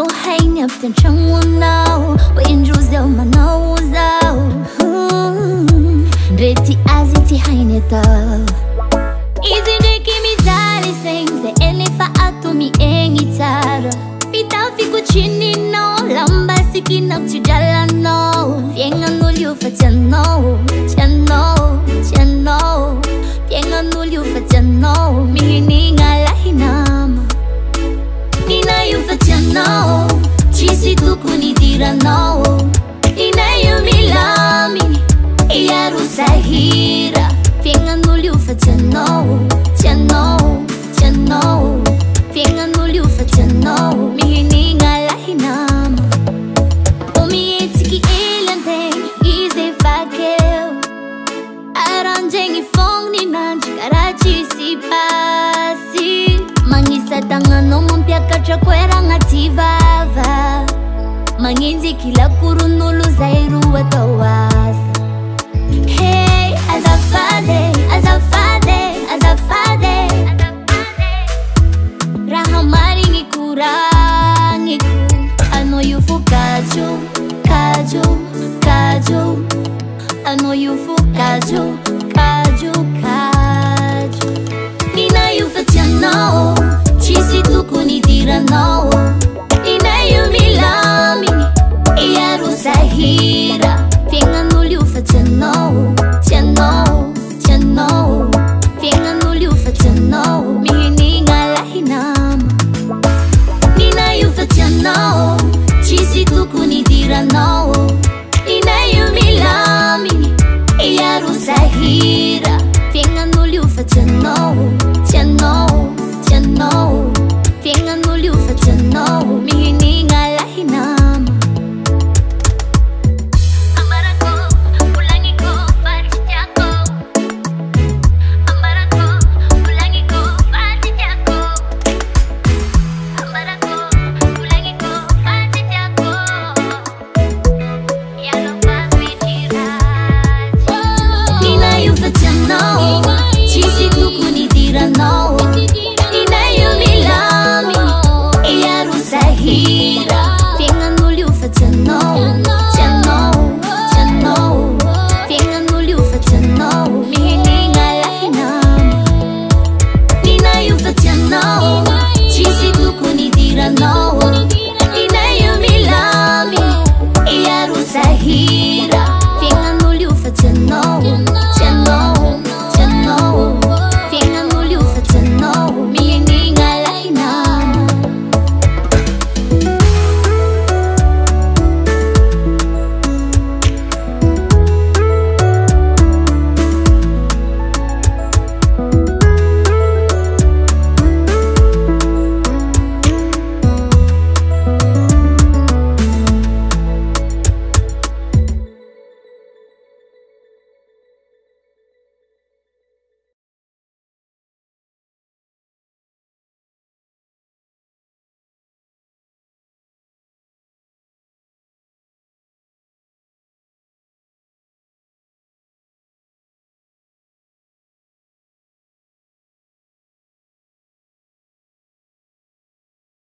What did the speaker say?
no hang up then chang now. We injus del manau zao. Reti aziti haineta. Easy de kimi zari things the elefa atomi engitara. Pita fico chini no lamba siki na chijala no. Vienga no liu fa chano, chano, chano. Vienga no liu fa chano. Mihini ngala hinama. Nina yu fa chano. Chisi tu kuni dira no. Nina yu milami. Iaru sahira. Vienga no liu fa chano, chano, chano. Vienga no liu fa chano. Mihini ngala hinama. Omi etiki elanteng. Ize fakeo. Aranjengi fong ni nanchi karachi si pasi. Mangisa tangano mumpia kacha kwera ngativava. Manginzi kila kurunulu zairu watawasa. Hey, azafade, azafade, azafade. Rahamari ngikurangiku. I know you for Kajo, Kajo, Kajo. I know you for Kajo, Kajo, Kajo. Nina you for Tiano. Chisi tu kuni dira no. Nina you milami. Iaru sahira. Vienga no liu fa Tiano, Tiano, Tiano. Vienga no liu fa Tiano. Mihini ngala hinama. Nina you fa Tiano. Chisi tu kuni dira no. Nina you milami. Iaru sahira. Vienga no liu fa Tiano, Tiano, Tiano. Vienga no liu fa Tiano. Mihini ngala hinama. Amaraku, ulangiku, pachitako. Amaraku, ulangiku, pachitako. Amaraku, ulangiku, pachitako. Yalo papichirachi. Nina you for Tiano. Chisi tu kuni dira no. Nina you milami. Iaru sahira.